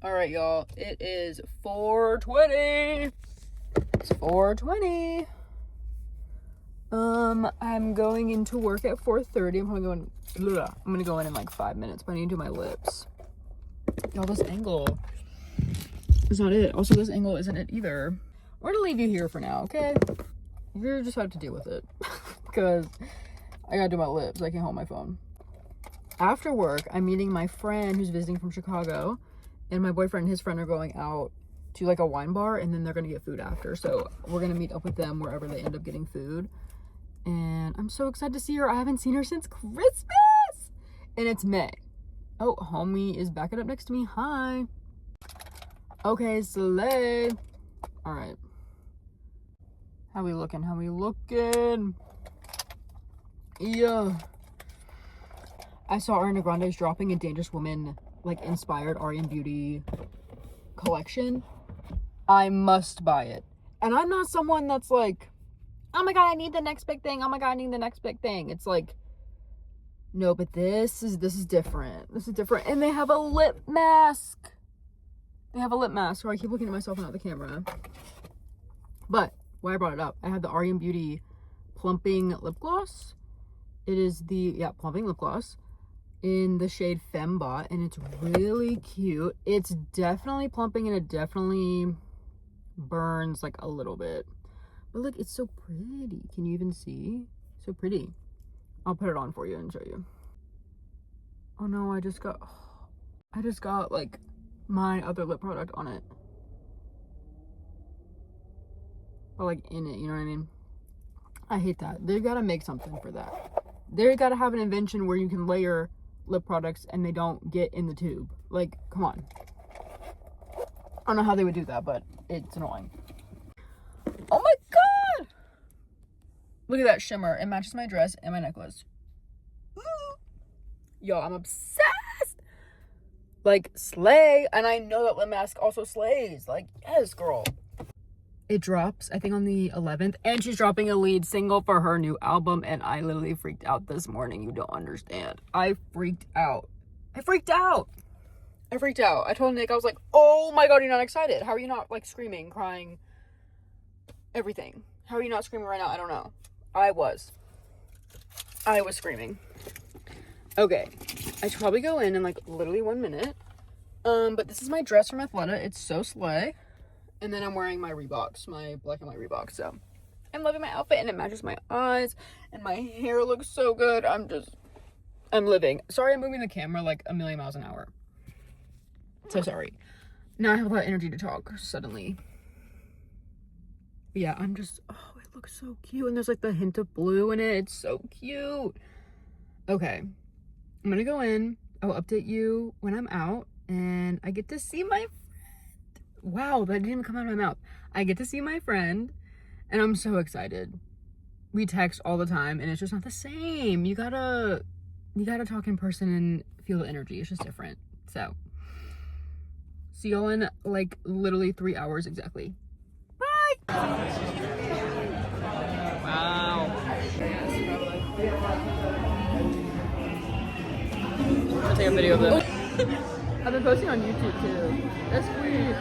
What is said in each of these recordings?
Alright, y'all. It is 4:20. It's 4:20. I'm going into work at 4:30. I'm gonna go in like 5 minutes, but I need to do my lips. Y'all, this angle is not it. Also, this angle isn't it either. We're gonna leave you here for now, okay? You just have to deal with it. Because I gotta do my lips. I can't hold my phone. After work, I'm meeting my friend who's visiting from Chicago. And my boyfriend and his friend are going out to like a wine bar, and then they're gonna get food after. So we're gonna meet up with them wherever they end up getting food. And I'm so excited to see her. I haven't seen her since Christmas. And it's May. Oh, homie is backing up next to me. Hi. Okay, slay. All right. How we looking? How we looking? Yeah. I saw Ariana Grande is dropping a Dangerous Woman like inspired Ariana Beauty collection. I must buy it. And I'm not someone that's like, oh my god, I need the next big thing. Oh my god, I need the next big thing. It's like, no, but this is different. This is different. And they have a lip mask. They have a lip mask. So I keep looking at myself and not the camera. But why I brought it up, I have the Ariana Beauty plumping lip gloss. It is the plumping lip gloss in the shade Fembot, and it's really cute. It's definitely plumping, and it definitely burns like a little bit. But look, it's so pretty. Can you even see? So pretty. I'll put it on for you and show you. Oh no, I just got like my other lip product on it. But like in it, you know what I mean? I hate that. They've got to make something for that. They've got to have an invention where you can layer lip products and they don't get in the tube. Like, come on. I don't know how they would do that, but it's annoying. Oh my god! Look at that shimmer. It matches my dress and my necklace. Yo, I'm obsessed! Like, slay. And I know that lip mask also slays. Like, yes, girl. It drops, I think, on the 11th. And she's dropping a lead single for her new album. And I literally freaked out this morning. You don't understand. I freaked out. I freaked out. I told Nick, I was like, oh my god, you're not excited. How are you not, like, screaming, crying, everything? How are you not screaming right now? I don't know. I was screaming. Okay. I should probably go in like, literally 1 minute. But this is my dress from Athleta. It's so slay. And then I'm wearing my Reeboks, my black and white Reeboks. So I'm loving my outfit, and it matches my eyes, and my hair looks so good. I'm living. Sorry, I'm moving the camera like a million miles an hour. So sorry. Now I have a lot of energy to talk suddenly. But yeah, it looks so cute. And there's like the hint of blue in it. It's so cute. Okay. I'm gonna go in. I'll update you when I'm out, and I get to see my wow, that didn't even come out of my mouth. I get to see my friend, and I'm so excited. We text all the time, and it's just not the same. You gotta talk in person and feel the energy. It's just different. So, see y'all in like literally 3 hours exactly. Bye! Wow. I'm gonna take a video of this. I've been posting on YouTube too. That's weird.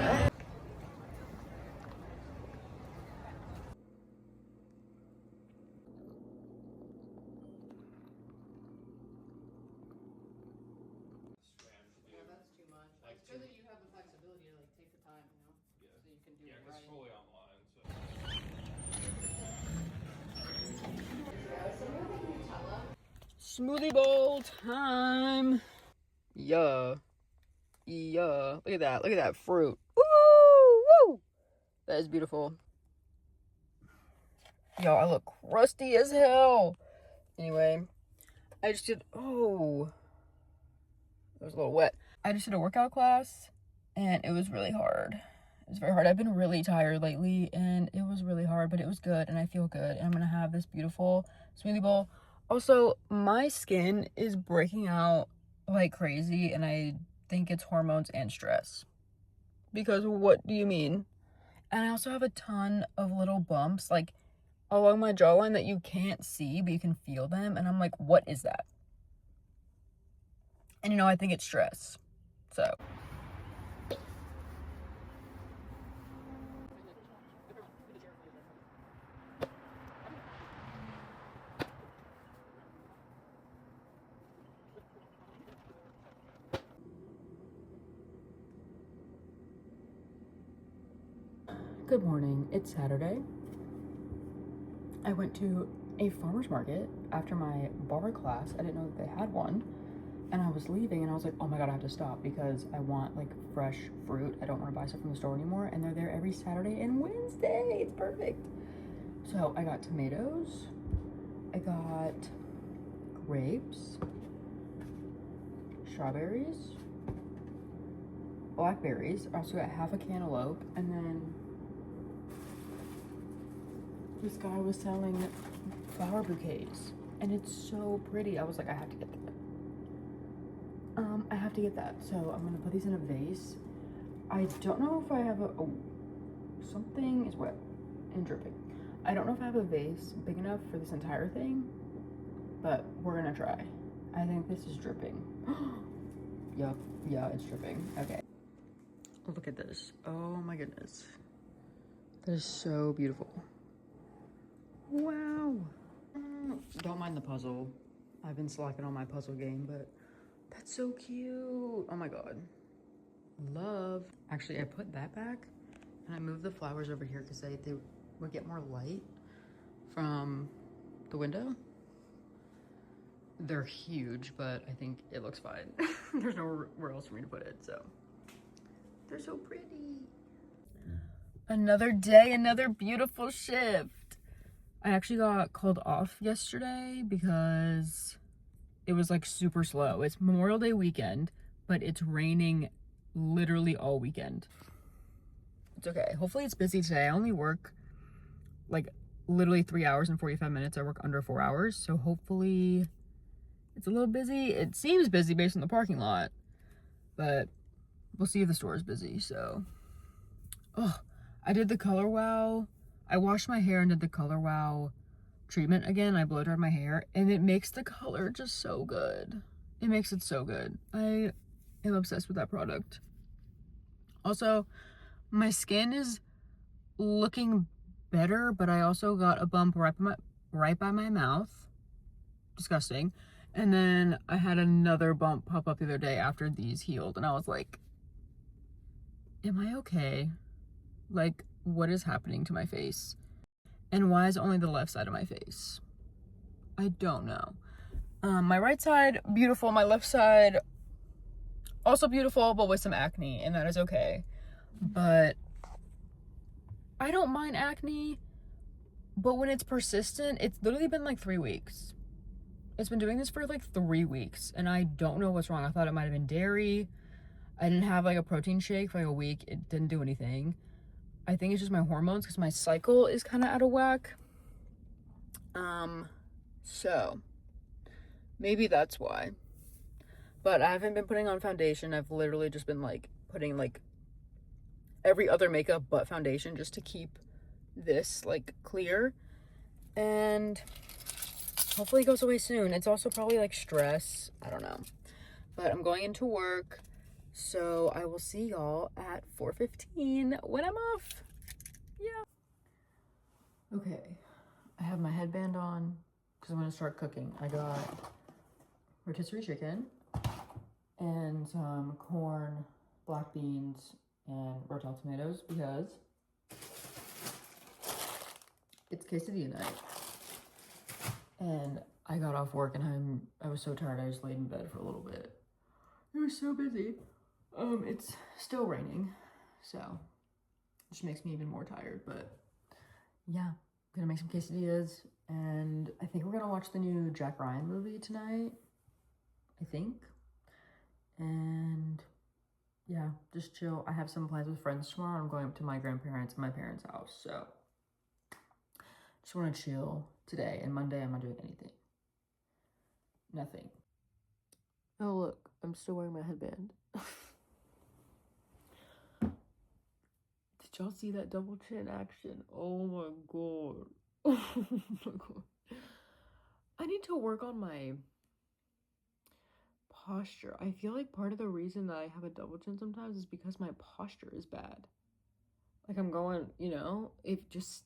Smoothie bowl time. Yeah. Look at that fruit. Woo! That is beautiful. Yo, I look crusty as hell. Anyway, I just did, that was a little wet. I just did a workout class, and it was really hard. It was very hard. I've been really tired lately, and it was really hard, but it was good, and I feel good. And I'm gonna have this beautiful smoothie bowl. Also, my skin is breaking out like crazy, and I think it's hormones and stress. Because what do you mean? And I also have a ton of little bumps, like, along my jawline that you can't see, but you can feel them. And I'm like, what is that? And, I think it's stress. So, Good morning. It's Saturday. I went to a farmer's market after my bar class. I didn't know that they had one. And I was leaving and I was like, oh my God, I have to stop because I want like fresh fruit. I don't want to buy stuff from the store anymore. And they're there every Saturday and Wednesday. It's perfect. So I got tomatoes. I got grapes, strawberries, blackberries. I also got half a cantaloupe, and then this guy was selling flower bouquets, and it's so pretty. I was like, I have to get that. I have to get that. So I'm gonna put these in a vase. I don't know if I have something is wet and dripping. I don't know if I have a vase big enough for this entire thing, but we're gonna try. I think this is dripping. Yup, yeah, it's dripping. Okay. Look at this. Oh my goodness. That is so beautiful. Wow. Don't mind the puzzle. I've been slacking on my puzzle game, but that's so cute. Oh my God. Love. Actually, I put that back and I moved the flowers over here because they would get more light from the window. They're huge, but I think it looks fine. There's nowhere else for me to put it, so. They're so pretty. Another day, another beautiful shift. I actually got called off yesterday because it was like super slow. It's Memorial Day weekend, but it's raining literally all weekend. It's okay. Hopefully it's busy today. I only work like literally 3 hours and 45 minutes. I work under 4 hours. So hopefully it's a little busy. It seems busy based on the parking lot, but we'll see if the store is busy. So, oh, I did the Color Wow. I washed my hair and did the Color Wow treatment again. I blow dried my hair and it makes the color just so good. It makes it so good. I am obsessed with that product. Also, my skin is looking better, but I also got a bump right by my mouth. Disgusting. And then I had another bump pop up the other day after these healed, and I was like, am I okay? Like, what is happening to my face? And why is it only the left side of my face? I don't know. My right side, beautiful. My left side, also beautiful, but with some acne, and that is okay. But I don't mind acne, but when it's persistent, it's literally been like 3 weeks. It's been doing this for like 3 weeks, and I don't know what's wrong. I thought it might have been dairy. I didn't have like a protein shake for like a week. It didn't do anything. I think it's just my hormones because my cycle is kind of out of whack. So maybe that's why. But I haven't been putting on foundation. I've literally just been like putting like every other makeup but foundation just to keep this like clear. And hopefully it goes away soon. It's also probably like stress. I don't know. But I'm going into work. So I will see y'all at 4:15 when I'm off. Yeah. Okay. I have my headband on because I'm going to start cooking. I got rotisserie chicken and some corn, black beans, and Rotel tomatoes because it's quesadilla night. And I got off work and I was so tired I just laid in bed for a little bit. It was so busy. It's still raining, so it just makes me even more tired, but yeah, I'm gonna make some quesadillas, and I think we're gonna watch the new Jack Ryan movie tonight, I think, and yeah, just chill. I have some plans with friends tomorrow. I'm going up to my grandparents and my parents' house, so just want to chill today, and Monday I'm not doing anything. Nothing. Oh look, I'm still wearing my headband. Did y'all see that double chin action? Oh my God. Oh my God. I need to work on my posture. I feel like part of the reason that I have a double chin sometimes is because my posture is bad. Like I'm going, if just,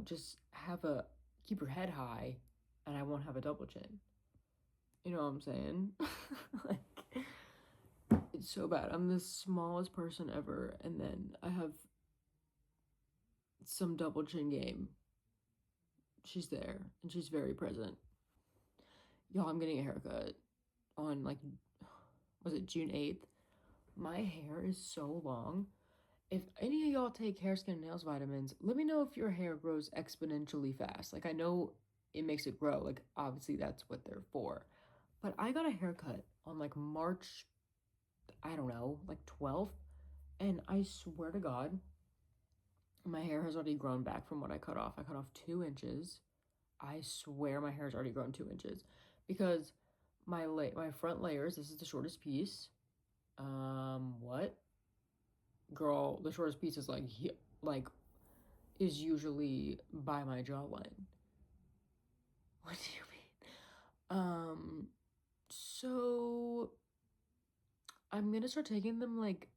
just keep your head high and I won't have a double chin. You know what I'm saying? Like, it's so bad. I'm the smallest person ever, and then I have some double chin game. She's there and she's very present. Y'all, I'm getting a haircut on like, was it June 8th? My hair is so long. If any of y'all take hair, skin, and nails vitamins, let me know if your hair grows exponentially fast. Like, I know it makes it grow. Like, obviously that's what they're for. But I got a haircut on like March, I don't know, like 12th. And I swear to God, my hair has already grown back from what I cut off. I cut off 2 inches. I swear my hair's already grown 2 inches because my front layers, this is the shortest piece. What? Girl, the shortest piece is like is usually by my jawline. What do you mean? So I'm gonna start taking them like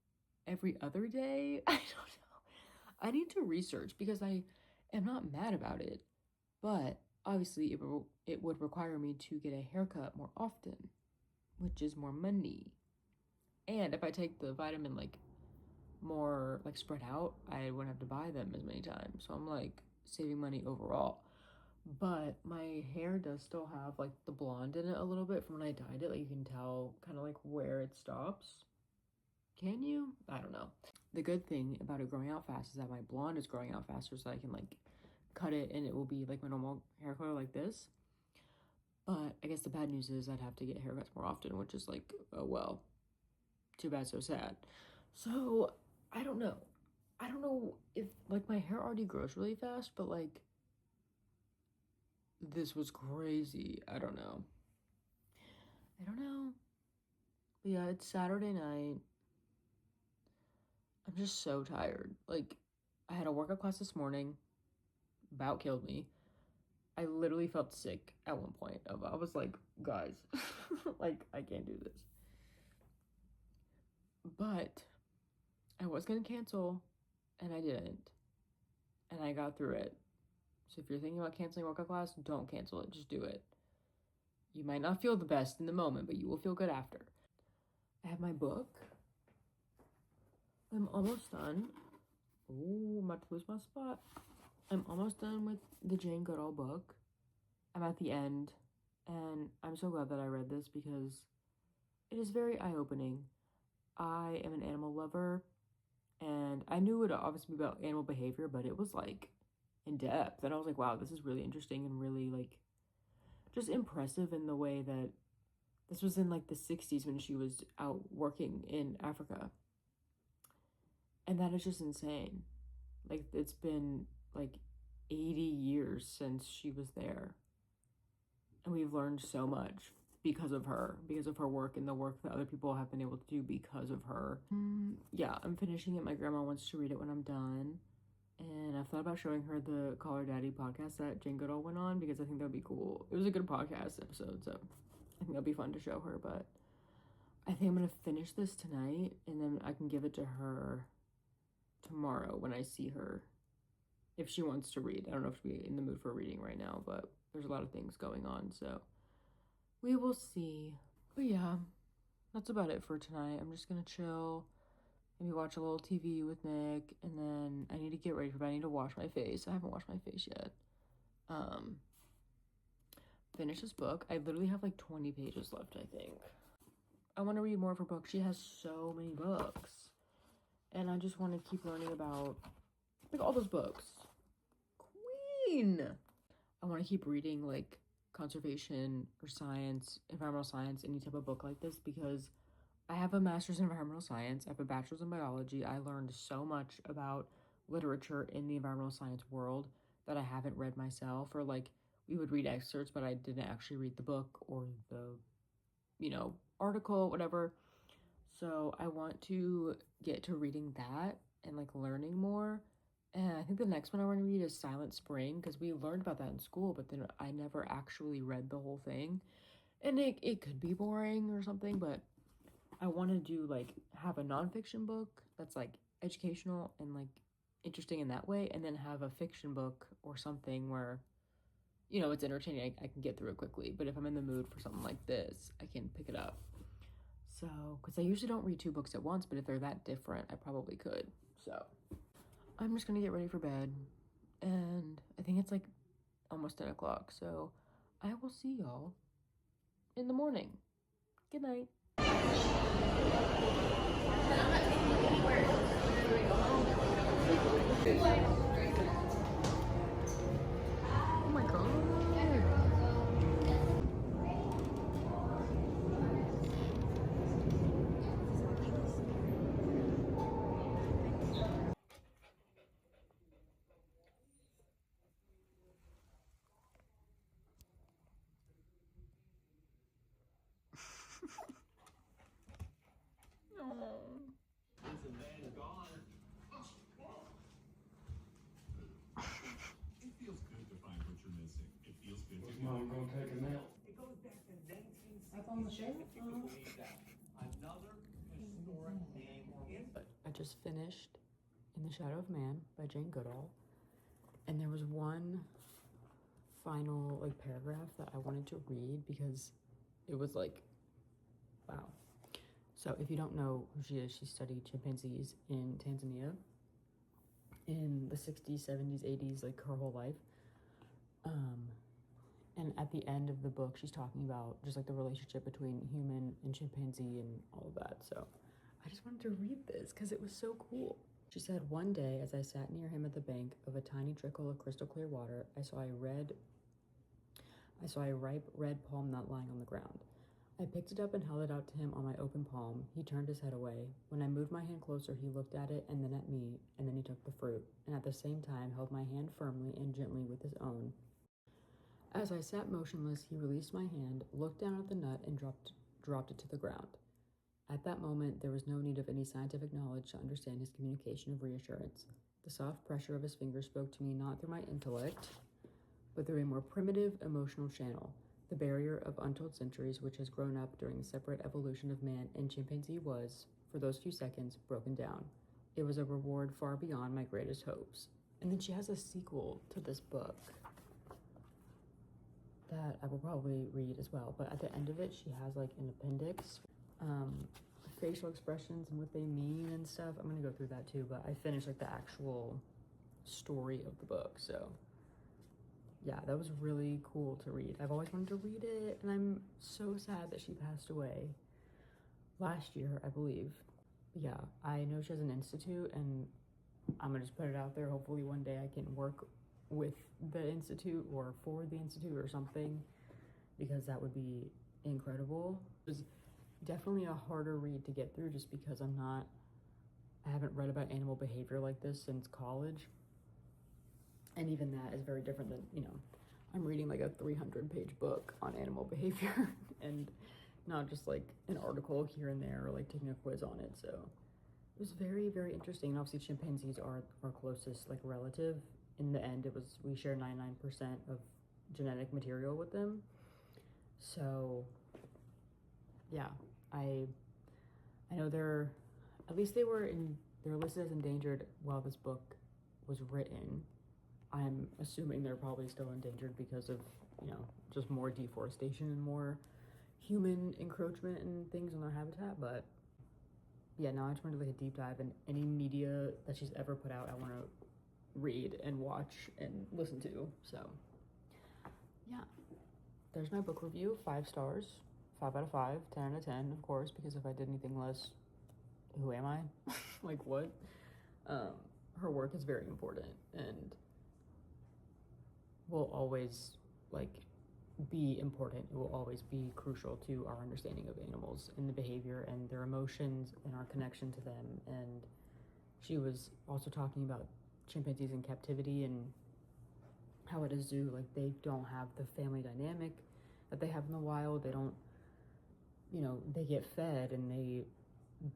every other day. I don't know. I need to research because I am not mad about it, but obviously it would require me to get a haircut more often, which is more money. And if I take the vitamin like more like spread out, I wouldn't have to buy them as many times. So I'm like saving money overall. But my hair does still have like the blonde in it a little bit from when I dyed it. Like you can tell kind of like where it stops. Can you? I don't know. The good thing about it growing out fast is that my blonde is growing out faster, so I can like cut it and it will be like my normal hair color like this. But I guess the bad news is I'd have to get haircuts more often, which is like, oh well, too bad, so sad. So I don't know. I don't know if like my hair already grows really fast, but like this was crazy. I don't know. I don't know. But yeah, it's Saturday night. I'm just so tired. Like, I had a workout class this morning. About killed me. I literally felt sick at one point. I was like, guys, like, I can't do this. But I was gonna cancel, and I didn't. And I got through it. So if you're thinking about canceling workout class, don't cancel it. Just do it. You might not feel the best in the moment, but you will feel good after. I have my book. I'm almost done. Ooh, I'm about to lose my spot. I'm almost done with the Jane Goodall book. I'm at the end, and I'm so glad that I read this because it is very eye-opening. I am an animal lover, and I knew it would obviously be about animal behavior, but it was like in depth. And I was like, wow, this is really interesting and really like just impressive in the way that this was in like the 60s when she was out working in Africa. And that is just insane. Like it's been like 80 years since she was there. And we've learned so much because of her work and the work that other people have been able to do because of her. Yeah, I'm finishing it. My grandma wants to read it when I'm done. And I've thought about showing her the Call Her Daddy podcast that Jane Goodall went on because I think that would be cool. It was a good podcast episode, so I think that'd be fun to show her. But I think I'm going to finish this tonight and then I can give it to her tomorrow when I see her. If she wants to read. I don't know if she'll be in the mood for reading right now, but there's a lot of things going on, so we will see. But yeah, that's about it for tonight. I'm just gonna chill, maybe watch a little TV with Nick, and then I need to get ready for bed. I need to wash my face. I haven't washed my face yet. Finish this book. I literally have like 20 pages left, I think. I want to read more of her books. She has so many books. And I just want to keep learning about like all those books. Queen! I want to keep reading like conservation or science, environmental science, any type of book like this because I have a master's in environmental science. I have a bachelor's in biology. I learned so much about literature in the environmental science world that I haven't read myself, or like we would read excerpts, but I didn't actually read the book or the, article, whatever. So I want to get to reading that and like learning more. And I think the next one I want to read is Silent Spring because we learned about that in school, but then I never actually read the whole thing. And it could be boring or something, but I want to do like have a nonfiction book that's like educational and like interesting in that way, and then have a fiction book or something where, it's entertaining. I can get through it quickly. But if I'm in the mood for something like this, I can pick it up. So, because I usually don't read 2 books at once, but if they're that different, I probably could. So, I'm just gonna get ready for bed, and I think it's like almost 10 o'clock, so I will see y'all in the morning. Good night. Oh my god. No. It feels good to find what you're missing. It feels good to Was do. mom gonna take a nap? It goes back to 1960. That's on the shelf? If you could believe that. Another historic name in. I just finished In the Shadow of Man by Jane Goodall, and there was one final like paragraph that I wanted to read because it was like, wow. So if you don't know who she is, she studied chimpanzees in Tanzania in the 60s, 70s, 80s, like her whole life. And at the end of the book, she's talking about just like the relationship between human and chimpanzee and all of that. So I just wanted to read this because it was so cool. She said, "One day, as I sat near him at the bank of a tiny trickle of crystal clear water, I saw a ripe red palm nut lying on the ground. I picked it up and held it out to him on my open palm. He turned his head away. When I moved my hand closer, he looked at it and then at me, and then he took the fruit, and at the same time held my hand firmly and gently with his own. As I sat motionless, he released my hand, looked down at the nut, and dropped it to the ground. At that moment, there was no need of any scientific knowledge to understand his communication of reassurance. The soft pressure of his fingers spoke to me not through my intellect, but through a more primitive emotional channel. The barrier of untold centuries which has grown up during the separate evolution of man and chimpanzee was, for those few seconds, broken down. It was a reward far beyond my greatest hopes." And then she has a sequel to this book that I will probably read as well. But at the end of it, she has like an appendix, facial expressions and what they mean and stuff. I'm gonna go through that too, but I finished like the actual story of the book. So yeah, that was really cool to read. I've always wanted to read it, and I'm so sad that she passed away last year, I believe. But yeah, I know she has an institute, and I'm gonna just put it out there. Hopefully one day I can work with the institute or for the institute or something, because that would be incredible. It was definitely a harder read to get through just because I haven't read about animal behavior like this since college. And even that is very different than, I'm reading like a 300-page book on animal behavior and not just like an article here and there or like taking a quiz on it. So it was very, very interesting. And obviously chimpanzees are our closest like relative. In the end, we share 99% of genetic material with them. So yeah, I know they're listed as endangered while this book was written. I'm assuming they're probably still endangered because of, just more deforestation and more human encroachment and things on their habitat. But yeah, now I just want to do like a deep dive in any media that she's ever put out. I want to read and watch and listen to. So yeah, there's my book review. 5 stars, 5 out of 5, 10 out of 10, of course, because if I did anything less, who am I? Like what? Her work is very important and will always like be important. It will always be crucial to our understanding of animals and the behavior and their emotions and our connection to them. And she was also talking about chimpanzees in captivity and how at a zoo, like they don't have the family dynamic that they have in the wild. They don't, they get fed and they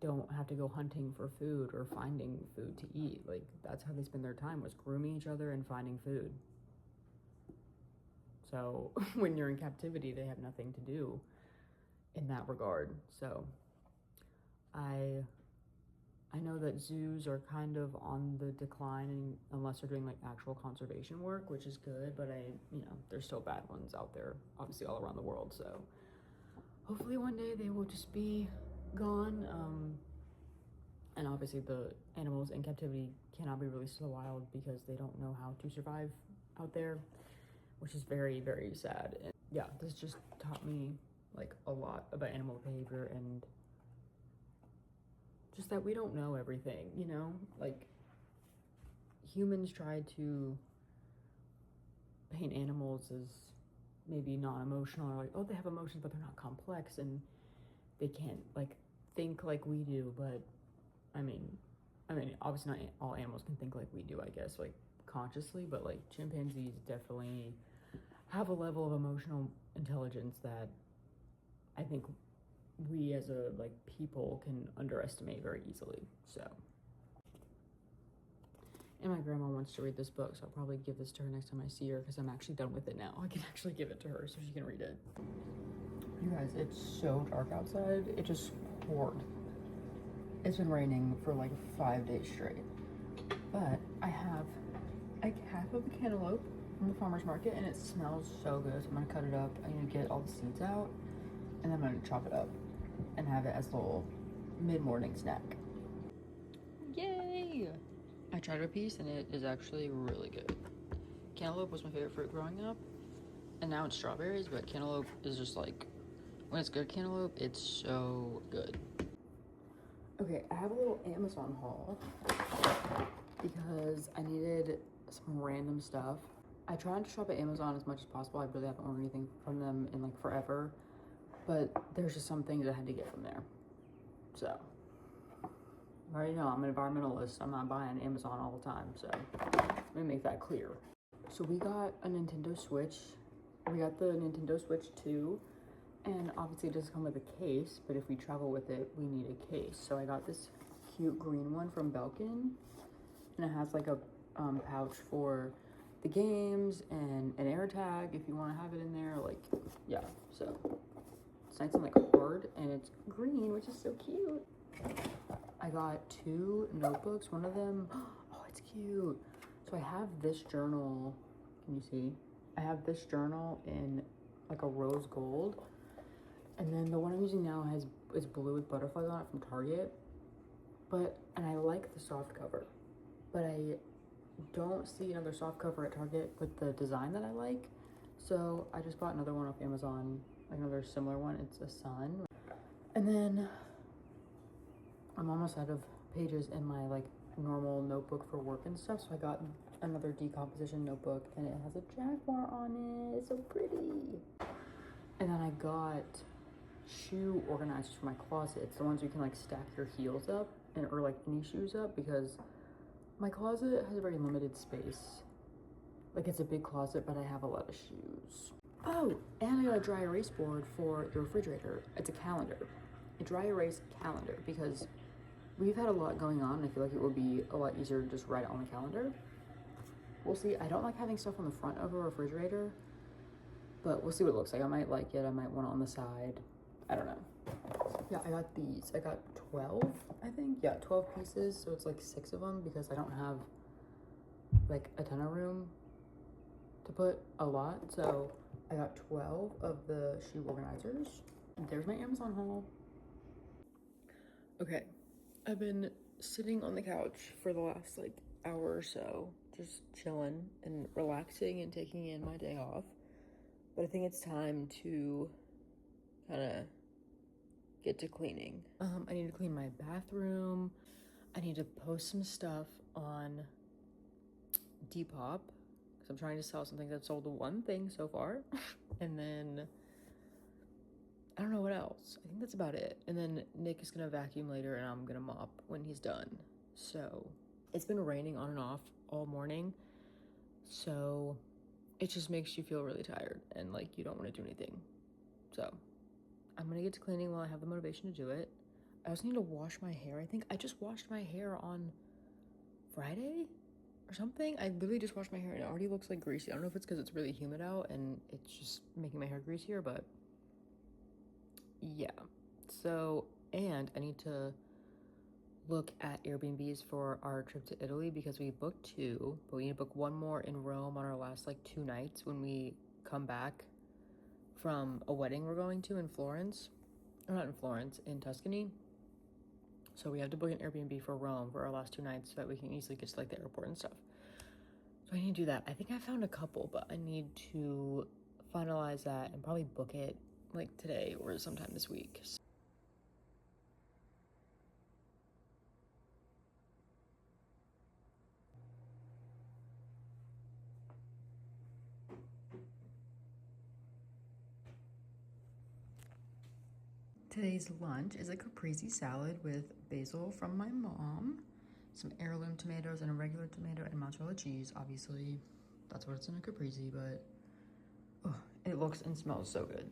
don't have to go hunting for food or finding food to eat. Like that's how they spend their time, was grooming each other and finding food. So when you're in captivity, they have nothing to do in that regard. So I know that zoos are kind of on the decline unless they're doing like actual conservation work, which is good, but there's still bad ones out there, obviously all around the world. So hopefully one day they will just be gone. And obviously the animals in captivity cannot be released to the wild because they don't know how to survive out there, which is very, very sad. And yeah, this just taught me like a lot about animal behavior and just that we don't know everything, you know? Like, humans try to paint animals as maybe non-emotional, or like, oh, they have emotions, but they're not complex, and they can't, like, think like we do, but, I mean, obviously not all animals can think like we do, I guess, like, consciously, but, like, chimpanzees definitely have a level of emotional intelligence that I think we as a like people can underestimate very easily. So, and my grandma wants to read this book, so I'll probably give this to her next time I see her because I'm actually done with it now. I can actually give it to her so she can read it. You guys, it's so dark outside. It just poured. It's been raining for like 5 days straight, but I have like half of the cantaloupe from the farmer's market and it smells so good, so I'm gonna cut it up. I need to get all the seeds out and then I'm gonna chop it up and have it as a little mid-morning snack. Yay! I tried a piece and it is actually really good. Cantaloupe was my favorite fruit growing up, and now it's strawberries, but cantaloupe is just like, when it's good cantaloupe, it's so good. Okay, I have a little Amazon haul because I needed some random stuff. I tried to shop at Amazon as much as possible. I really haven't ordered anything from them in like forever, but there's just some things I had to get from there. So, you already know I'm an environmentalist. I'm not buying Amazon all the time, so let me make that clear. So we got a Nintendo Switch. We got the Nintendo Switch 2, and obviously it doesn't come with a case, but if we travel with it, we need a case. So I got this cute green one from Belkin, and it has like a pouch for the games and an air tag if you want to have it in there. Like, yeah, so it's nice and like hard, and it's green, which is so cute. I got 2 notebooks. One of them, oh, it's cute. So I have this journal. Can you see? I have this journal in like a rose gold, and then the one I'm using now is blue with butterflies on it from Target. And I like the soft cover, but I don't see another soft cover at Target with the design that I like. So I just bought another one off Amazon, like another similar one. It's a sun. And then I'm almost out of pages in my like normal notebook for work and stuff. So I got another decomposition notebook and it has a jaguar on it. It's so pretty. And then I got shoe organizers for my closet. It's the ones you can like stack your heels up or like any shoes up, because my closet has a very limited space. Like, it's a big closet, but I have a lot of shoes. Oh, and I got a dry erase board for the refrigerator. It's a calendar, a dry erase calendar, because we've had a lot going on. And I feel like it would be a lot easier to just write it on the calendar. We'll see. I don't like having stuff on the front of a refrigerator, but we'll see what it looks like. I might like it. I might want it on the side. I don't know. Yeah, I got these. I got 12, I think. Yeah, 12 pieces. So it's like 6 of them because I don't have like a ton of room to put a lot. So I got 12 of the shoe organizers. And there's my Amazon haul. Okay, I've been sitting on the couch for the last like hour or so, just chilling and relaxing and taking in my day off. But I think it's time to kind of get to cleaning. I need to clean my bathroom. I need to post some stuff on Depop because I'm trying to sell something that sold 1 thing so far. And then I don't know what else. I think that's about it. And then Nick is gonna vacuum later and I'm gonna mop when he's done. So it's been raining on and off all morning, so it just makes you feel really tired and like you don't want to do anything. So I'm gonna get to cleaning while I have the motivation to do it. I also need to wash my hair. I think I just washed my hair on Friday or something. I literally just washed my hair and it already looks like greasy. I don't know if it's because it's really humid out and it's just making my hair greasier, but yeah. So, and I need to look at Airbnbs for our trip to Italy because we booked 2, but we need to book 1 more in Rome on our last like 2 nights when we come back from a wedding we're going to in Florence. Or not in Florence, in Tuscany. So we have to book an Airbnb for Rome for our last 2 nights so that we can easily get to like the airport and stuff. So I need to do that. I think I found a couple, but I need to finalize that and probably book it like today or sometime this week. Today's lunch is a caprese salad with basil from my mom, some heirloom tomatoes and a regular tomato and mozzarella cheese. Obviously, that's what it's in a caprese, but oh, it looks and smells so good.